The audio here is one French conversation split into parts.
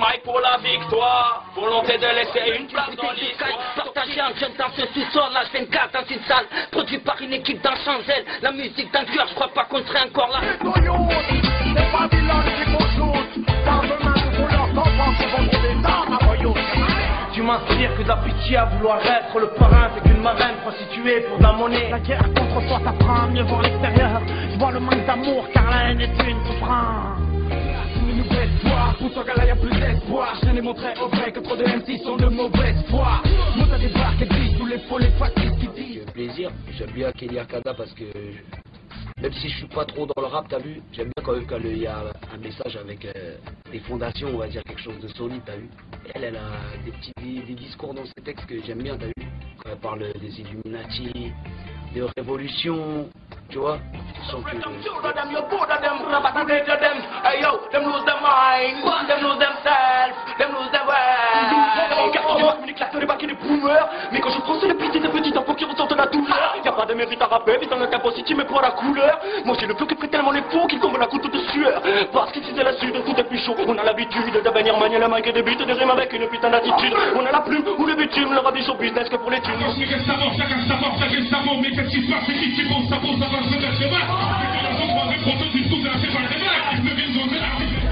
mic pour la victoire. Volonté de laisser une place dans l'histoire. Partager un jeune dans ce sous-sol, là je fais une carte dans une salle. Produit par une équipe d'un Chancel. La musique d'un cœur, je crois pas qu'on serait encore là. C'est pas Dylan qui conjoute. Par demain, nous leur enfants qui vont trouver dans ma royaume. Tu m'inspires que de la pitié à vouloir être le parrain. T'es qu'une marraine prostituée pour de la monnaie. La guerre contre soi t'apprend à mieux voir l'extérieur. Je vois le manque d'amour car la haine est une souffrance. Une nouvelle foi, pour toi là y'a plus d'espoir. Je n'ai montré au vrai que trop de MC sont de mauvaise foi. Monte à des barres qui disent tous les faux, les factices qui disent. Plaisir, j'aime bien Kelly Arcada parce que même si je suis pas trop dans le rap, t'as vu, j'aime bien quand même quand il y a un message avec des fondations, on va dire quelque chose de solide, t'as vu. Elle a des discours dans ses textes que j'aime bien, t'as vu. Quand elle parle des Illuminati, de révolution, tu vois. Je sens que... Mais quand je prends c'est le pitié des petits enfants qui ressentent la douleur. Y'a pas de mérite à rapper, vite en incapacité mais pour la couleur. Moi j'ai le flow qui fait tellement les fous qu'ils tombent la goutte de sueur. Parce qu'ici c'est la sud, tout est plus chaud. On a l'habitude de venir manier la mic et des beats, des rimes avec une putain d'attitude. On a la plume ou le bitume, le rabiche au business que pour les thunes. Chacun sa mort, mais qu'est-ce qui se passe? C'est qui qui pense, ça va se mettre les mains.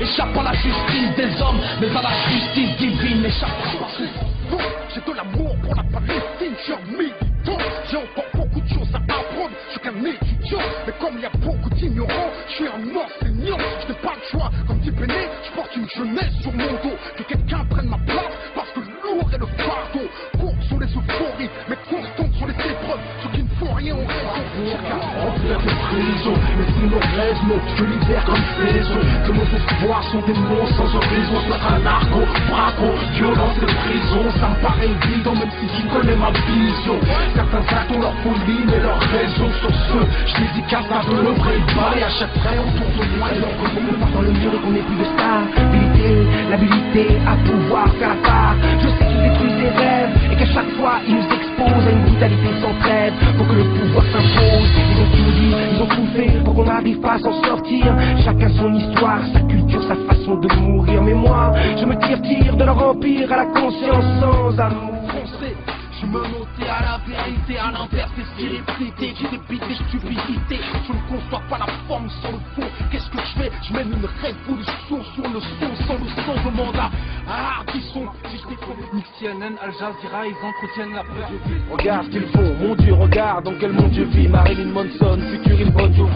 Échappe à la justice des hommes, mais à la justice divine. Échappe parce que non, j'ai de l'amour pour la Palestine. Je suis un militant, j'ai encore beaucoup de choses à apprendre. Je suis qu'un étudiant, mais comme il y a beaucoup d'ignorants, je suis un enseignant. Je n'ai pas le choix, comme dit Béné, je porte une jeunesse sur mon dos. Que quelqu'un prenne ma place, parce que lourd est le fardeau. Court sont les euphories, mais constantes sont les épreuves. Ceux qui ne font rien au réseau. Chacun remplir des prisons, mais si nos rêves, non, je libère comme maison. Que nos espoirs sont des monstres sans horizon. Se mettre un narco, braco, violence et prison. Ça me paraît évident, même si tu connais ma vision. Certains actes ont leur folie, mais leur raison sur ce. Je dédicace à de le vrai bal et achèterai autour de moi. Et leur qu'on dans le mur et qu'on n'ait plus de stabilité. L'habilité à pouvoir faire la part. Je sais qu'ils détruisent des rêves et qu'à chaque fois ils nous exposent à une brutalité sans trêve. Pour que le pouvoir s'impose. Ils ont tout dit, ils ont tout fait pour qu'on n'arrive pas à s'en sortir. Chacun son histoire, sa culture, sa façon de mourir. Mais moi, je me tire de leur empire à la conscience sans amour foncé. Je me notais à la vérité, à l'inverse, c'est ce qui est répété. J'ai des bites, des stupidités. Je ne conçois pas la forme sans le fond. Qu'est-ce que je fais? Je mène une révolution sur le son, sans le son. Je demande à qui sont. Si je déconne. CNN, Al Jazeera, ils entretiennent la peur. Regarde ce qu'ils font, mon Dieu, regarde dans quel monde je vis. Marilyn Manson, futur une bonne jour.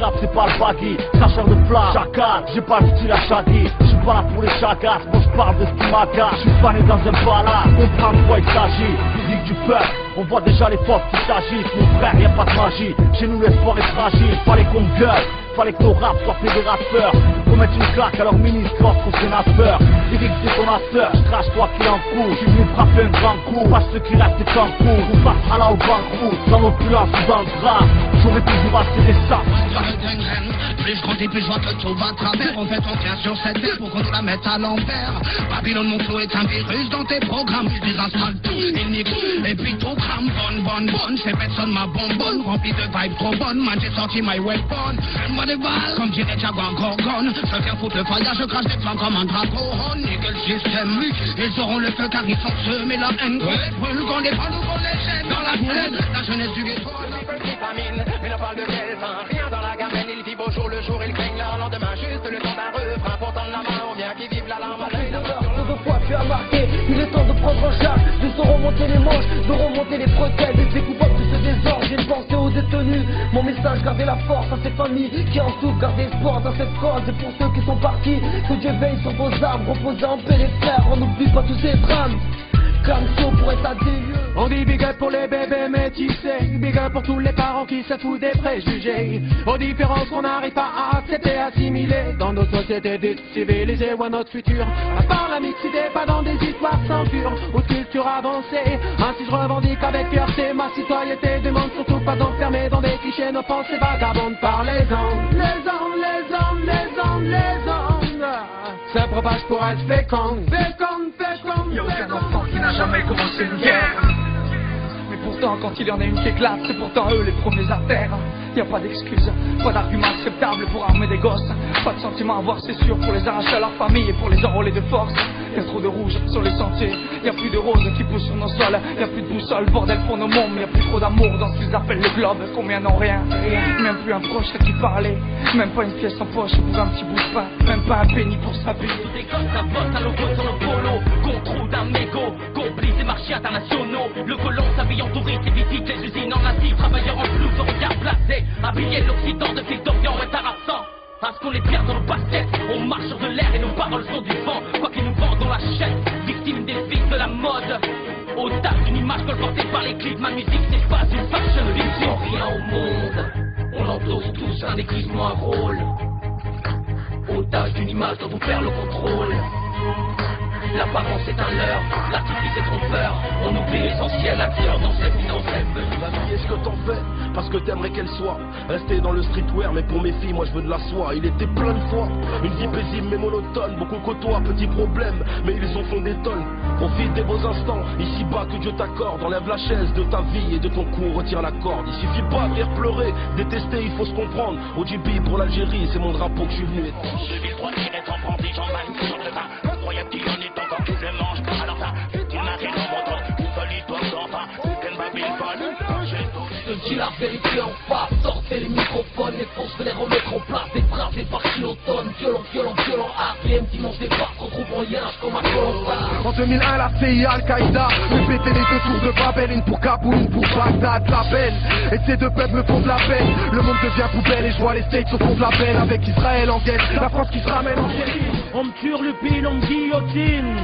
Rap c'est pas le baggy, cracheur de flamme, chacal, j'ai pas le style à Shaggy. Je suis pas là pour les chagasses, moi je parle de ce qui m'agace. Je suis fané dans un palace, comprends de quoi il s'agit. Musique du peuple, on voit déjà les forces qui s'agissent. Mon frère, y'a pas de magie, chez nous l'espoir est fragile. Fallait qu'on gueule, fallait que nos rap soient faits des rappeurs. Qu'on mette une claque à leur ministre, au sénateur. Lyrique c'est ton affaire, je crache toi qui en cours. Je suis venu frapper un grand coup, pas ceux qui restent qu'en cours. On passe à la au banqueroute, dans l'opulence ou dans le drap. J'aurais toujours assez des sacs. Plus je grandis, plus je vois que tout va à travers. En fait, on tient sur cette terre pour qu'on nous la mette à l'envers. Babylone, mon flow est un virus dans tes programmes. Ils installent tout, ils niquent. Et puis tout crame, bonne. C'est personne ma bonbonne. Rempli de vibes trop bonnes. Man, j'ai sorti my weapon. Moi des balles, comme dirait Jaguar Gorgon. Je viens foutre le fire, je crache des flammes comme un drapeau. On nique le système. Ils auront le feu car ils sont semés la haine. Brûle qu'on les prend, nous qu'on les jette dans la plaine. La jeunesse du ghetto. Mais on parle de quel temps, rien dans la gamelle, il vit beau jour le jour, il craigne leur lendemain, juste le temps d'un refrain pour tendre la main, ou bien qui vive la larme à l'œil d'un sort. Fois tu as marqué, il est temps de prendre en charge, de se remonter les manches, de remonter les bretelles, des coupables de ce désordre, j'ai pensé aux détenus, mon message, gardez la force à ces familles qui en souffrent, gardez espoir dans cette cause, et pour ceux qui sont partis, que Dieu veille sur vos arbres, reposez en paix les frères, on n'oublie pas tous ces drames. Clamso pour être à des lieux. On dit big up pour les bébés métissés, big up pour tous les parents qui se foutent des préjugés, aux différences qu'on n'arrive pas à accepter, assimiler dans nos sociétés dites civilisées ou à notre futur. À part la mixité, pas dans des histoires sans cure ou de culture avancée. Ainsi je revendique avec fierté ma citoyenneté, demande surtout pas d'enfermer dans des clichés nos pensées vagabondes par les ondes. Les ondes se propagent pour être fécondes. Y'a aucun enfant qui n'a jamais commencé une guerre. Mais pourtant quand il y en a une qui éclate, c'est pourtant eux les premiers à terre. Y a pas d'excuses, pas d'argument acceptable pour armer des gosses. Pas de sentiments à avoir, c'est sûr, pour les arracher à leur famille et pour les enrôler de force. Y a trop de rouge sur les sentiers, y a plus de roses qui poussent sur nos sols. Y a plus de boussole, bordel pour nos mômes. Y a plus trop d'amour dans ce qu'ils appellent le globe. Combien n'ont rien, même plus un proche à qui parler. Même pas une pièce en poche pour un petit bout de pain. Même pas un penny pour s'habiller. Des gosses à botte à logo sur le polo. Contrôle d'un mégot, complice des marchés internationaux. Le colon s'habille en touriste et visite les usines en Asie. Travailleurs en blouse, au regard placé. Habillés de l'Occident de flics d'Orient est harassant. Parce qu'on est bien dans nos baskets, on marche sur de l'air et nos paroles sont du vent. Quoi qu'ils nous vendent, on l'achète, victime des fils de la mode. Otage d'une image colportée par les clips, ma musique c'est pas une fashion victime. Rien au monde, on endosse tous un déguisement à rôle. Otage d'une image dont on perd le contrôle. L'apparence est un leurre, l'artifice est trompeur. On oublie l'essentiel, l'acteur dans cette vie, dans cette vie. La vie, est-ce que t'en fais parce que t'aimerais qu'elle soit rester dans le streetwear, mais pour mes filles, moi je veux de la soie. Il était plein de fois, une vie paisible mais monotone. Beaucoup côtoient, petits problèmes, mais ils en font des tonnes. Profite des beaux instants, ici-bas que Dieu t'accorde. Enlève la chaise de ta vie et de ton cou, retire la corde. Il suffit pas de rire pleurer, détester, il faut se comprendre. OGB pour l'Algérie, c'est mon drapeau que je suis venu étendre. Je vis le droit qui reste en bandit, j'en manie sur le vin. Incroyable qui en est encore tout le manche. Alors ça, tu m'as fait dans mon temps, une folie toi d'enfant. Qu'elle m'a bien fallu, j'ai tout. Je te dis la vérité en face, sortez les microphones, les forces je vais les remettre en place. Des phrases, des parties l'automne, violent, violent, violent, APM, dimanche des barres, retrouve en lien comme un colonne. En 2001, la CIA, Al-Qaïda, me péter les deux tours de Babel, une pour Kaboul, une pour Bagdad, la peine. Et ces deux peuples me font de la peine. Le monde devient poubelle et je vois les States au fond de la peine. Avec Israël en guerre, la France qui se ramène en guerre. On me turlupine, on me guillotine.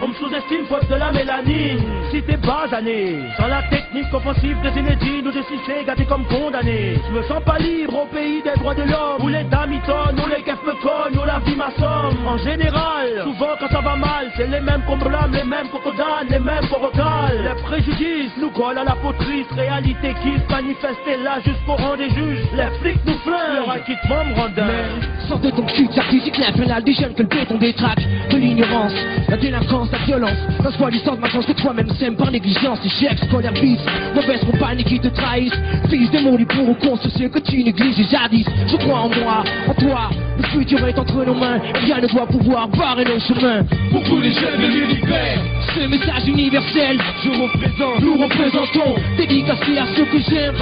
On me sous-estime faute de la mélanine. Si t'es basané, sans la technique offensive des Zinedine ou des Cissé, gâté comme condamné. Je me sens pas libre au pays des droits de l'homme, où les dames y tonnent, où les keufs me cognent, où la vie m'assomme. En général, souvent quand ça va mal, c'est les mêmes qu'on blâme, les mêmes qu'on condamne, les mêmes qu'on recale. Les préjudices nous collent à la peau triste, réalité qui se manifeste là juste pour rendre des juges. Les flics nous flinguent, leur acquittement me rend dingue. Sors de ton cul, ça physique l'infernal des jeunes que le béton détraque. De l'ignorance, la délinquance, la violence. La soi-disant de ma chance que toi-même sème par négligence. Échec, scolaire, bis, mauvaise compagnie qui te trahissent. Fils de mon pour ou contre ceux que tu négliges et jadis. Je crois en moi, en toi. Le futur est entre nos mains. Rien ne doit pouvoir barrer nos chemins. Pour tous les jeunes de l'univers, ce message universel, je représente, nous représentons. Dédicacé à ceux que j'aime.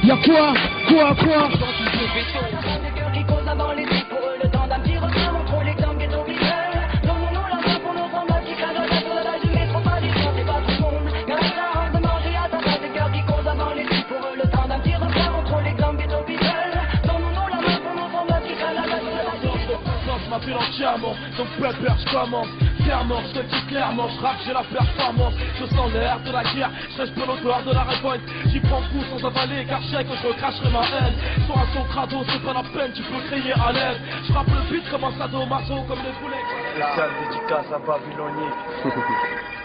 Y'a quoi? Entièrement, donc peur, je commence clairement, je te dis clairement, je rappe, j'ai la performance, je sens l'air de la guerre, je peux l'odeur de la révolte, j'y prends coup sans avaler, car je sais que je recracherai ma haine, sur un son crado, c'est pas la peine, tu peux crier à l'aide, je rappe le beat comme un sadomaso, comme les boulets. Spécial dédicace à Babylonique.